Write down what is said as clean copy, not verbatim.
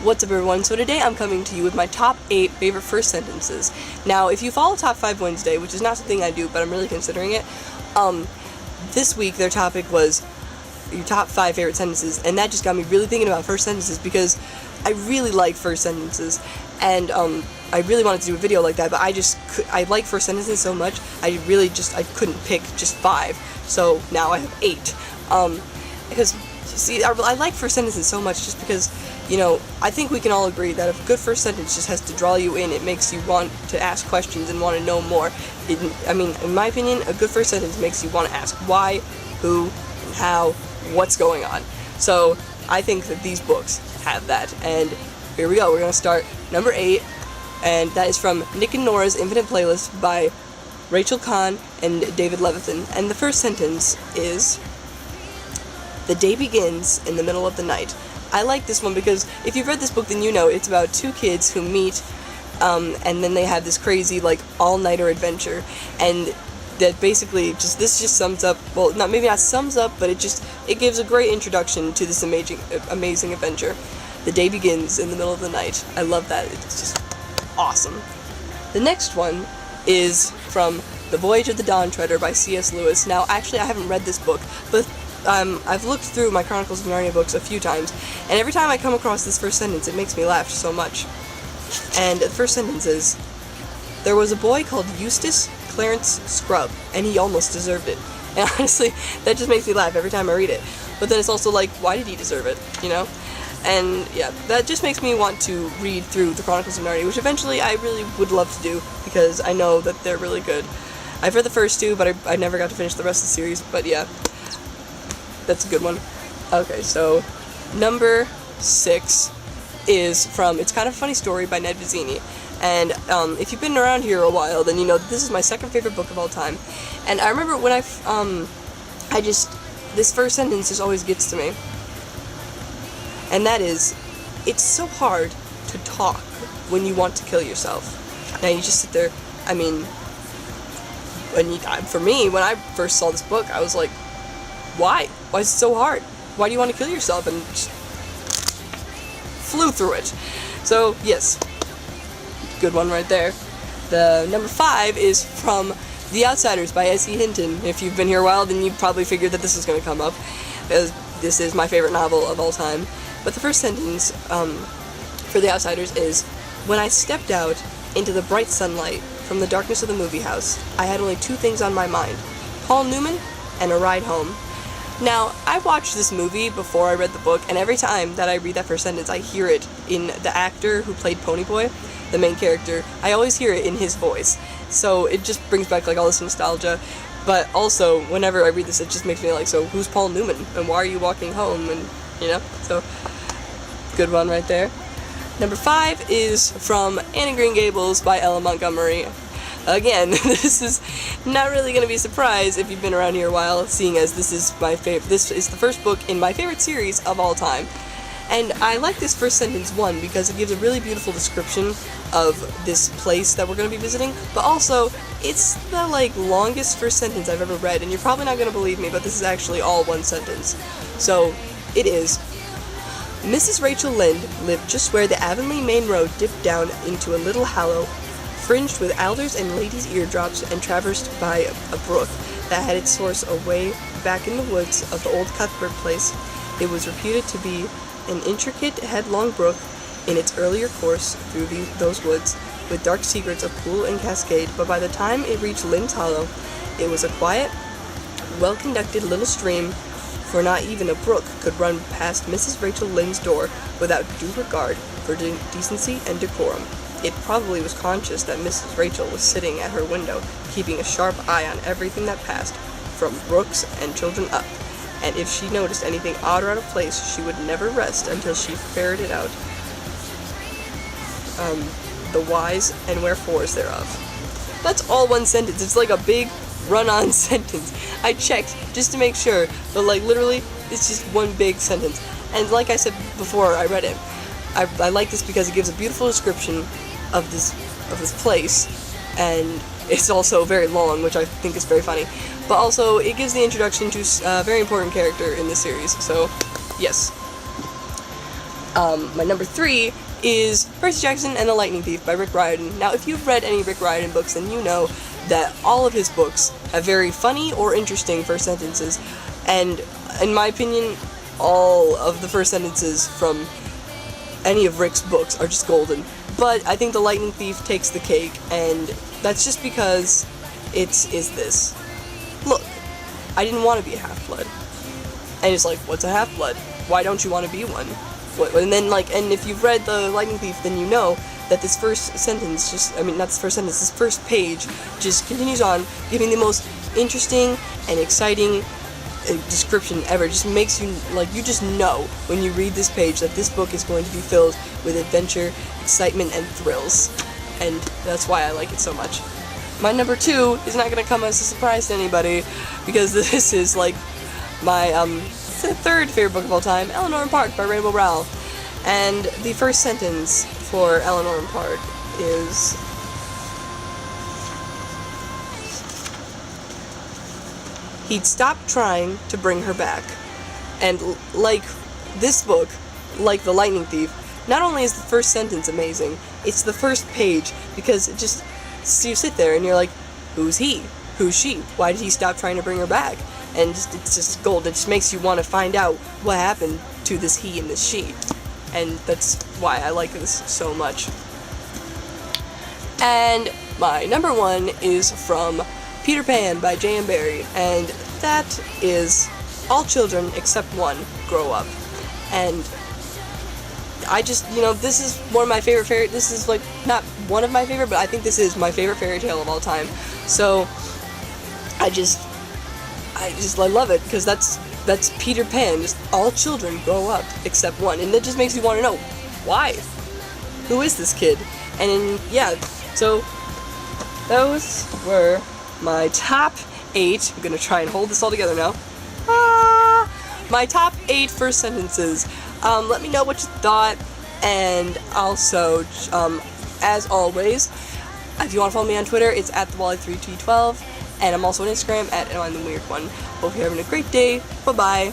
What's up, everyone? So today I'm coming to you with my top 8 favorite first sentences. Now, if you follow Top 5 Wednesday, which is not something I do, but I'm really considering it, this week their topic was your top 5 favorite sentences, and that just got me really thinking about first sentences because I really like first sentences, and I really wanted to do a video like that, but I like first sentences so much, I couldn't pick just 5, so now I have 8. Because, see, I like first sentences so much just because, you know, I think we can all agree that a good first sentence just has to draw you in. It makes you want to ask questions and want to know more. In my opinion, a good first sentence makes you want to ask why, who, and how, what's going on. So, I think that these books have that. And here we go. We're going to start number 8, and that is from Nick and Nora's Infinite Playlist by Rachel Kahn and David Levithan. And the first sentence is, "The day begins in the middle of the night." I like this one because if you've read this book, then you know it's about 2 kids who meet, and then they have this crazy, like, all-nighter adventure, and that basically this just sums up, well, maybe not sums up, but it gives a great introduction to this amazing adventure. The day begins in the middle of the night. I love that. It's just awesome. The next one is from The Voyage of the Dawn Treader by C.S. Lewis. Now, actually, I haven't read this book, but I've looked through my Chronicles of Narnia books a few times, and every time I come across this first sentence, it makes me laugh so much. And the first sentence is, "There was a boy called Eustace Clarence Scrubb, and he almost deserved it." And honestly, that just makes me laugh every time I read it. But then it's also like, why did he deserve it, you know? And yeah, that just makes me want to read through the Chronicles of Narnia, which eventually I really would love to do, because I know that they're really good. I've read the first 2, but I never got to finish the rest of the series, but yeah. That's a good one. Okay, so number 6 is from It's Kind of a Funny Story by Ned Vizzini. And if you've been around here a while, then you know that this is my second favorite book of all time. And I remember when this first sentence just always gets to me. And that is, it's so hard to talk when you want to kill yourself. Now you just sit there, for me, when I first saw this book, I was like, why? Why is it so hard? Why do you want to kill yourself? And just flew through it. So, yes. Good one right there. The number 5 is from The Outsiders by S.E. Hinton. If you've been here a while, then you probably figured that this is going to come up, because this is my favorite novel of all time. But the first sentence for The Outsiders is, "When I stepped out into the bright sunlight from the darkness of the movie house, I had only 2 things on my mind: Paul Newman and a ride home." Now, I watched this movie before I read the book, and every time that I read that first sentence, I hear it in the actor who played Ponyboy, the main character. I always hear it in his voice, so it just brings back, like, all this nostalgia. But also, whenever I read this, it just makes me like, so who's Paul Newman, and why are you walking home, and, you know, so, good one right there. Number 5 is from Anne of Green Gables by Ella Montgomery. Again, this is not really going to be a surprise if you've been around here a while, seeing as this is the first book in my favorite series of all time. And I like this first sentence, one, because it gives a really beautiful description of this place that we're going to be visiting, but also, it's the, longest first sentence I've ever read, and you're probably not going to believe me, but this is actually all one sentence. So, it is, "Mrs. Rachel Lynde lived just where the Avonlea main road dipped down into a little hollow, fringed with alders and ladies' eardrops, and traversed by a brook that had its source away back in the woods of the old Cuthbert place. It was reputed to be an intricate, headlong brook in its earlier course through those woods, with dark secrets of pool and cascade, but by the time it reached Lynde's Hollow, it was a quiet, well-conducted little stream, for not even a brook could run past Mrs. Rachel Lynde's door without due regard for decency and decorum. It probably was conscious that Mrs. Rachel was sitting at her window, keeping a sharp eye on everything that passed, from brooks and children up, and if she noticed anything odd or out of place, she would never rest until she ferreted out the whys and wherefores thereof." That's all one sentence. It's like a big run-on sentence. I checked just to make sure, but literally, it's just one big sentence. And like I said before I read it, I like this because it gives a beautiful description of this place, and it's also very long, which I think is very funny. But also, it gives the introduction to a very important character in this series, so, yes. My number 3 is Percy Jackson and the Lightning Thief by Rick Riordan. Now, if you've read any Rick Riordan books, then you know that all of his books have very funny or interesting first sentences, and in my opinion, all of the first sentences from any of Rick's books are just golden. But I think The Lightning Thief takes the cake, and that's just because is this. Look, I didn't want to be a half-blood. And it's like, what's a half-blood? Why don't you want to be one? And then, and if you've read The Lightning Thief, then you know that this first sentence this first page just continues on, giving the most interesting and exciting description ever. It just makes you, you just know when you read this page that this book is going to be filled with adventure, excitement, and thrills. And that's why I like it so much. My number 2 is not going to come as a surprise to anybody, because this is, my, third favorite book of all time, Eleanor and Park by Rainbow Rowell. And the first sentence for Eleanor and Park is, he'd stopped trying to bring her back. And like this book, like The Lightning Thief, not only is the first sentence amazing, it's the first page, because it just, you sit there and you're like, who's he? Who's she? Why did he stop trying to bring her back? And it's just gold. It just makes you want to find out what happened to this he and this she. And that's why I like this so much. And my number 1 is from Peter Pan by J.M. Barrie, and that is all children except one grow up. And I just, this is one of my favorite this is not one of my favorite, but I think this is my favorite fairy tale of all time. So I love it, because that's Peter Pan. Just all children grow up except one, and it just makes you want to know why. Who is this kid? And so those were my top 8. I'm gonna try and hold this all together now. My top 8 first sentences. Let me know what you thought, and also, as always, if you want to follow me on Twitter, it's at thewally3t12. And I'm also on Instagram at Am I the Weird One. Hope you're having a great day. Bye-bye.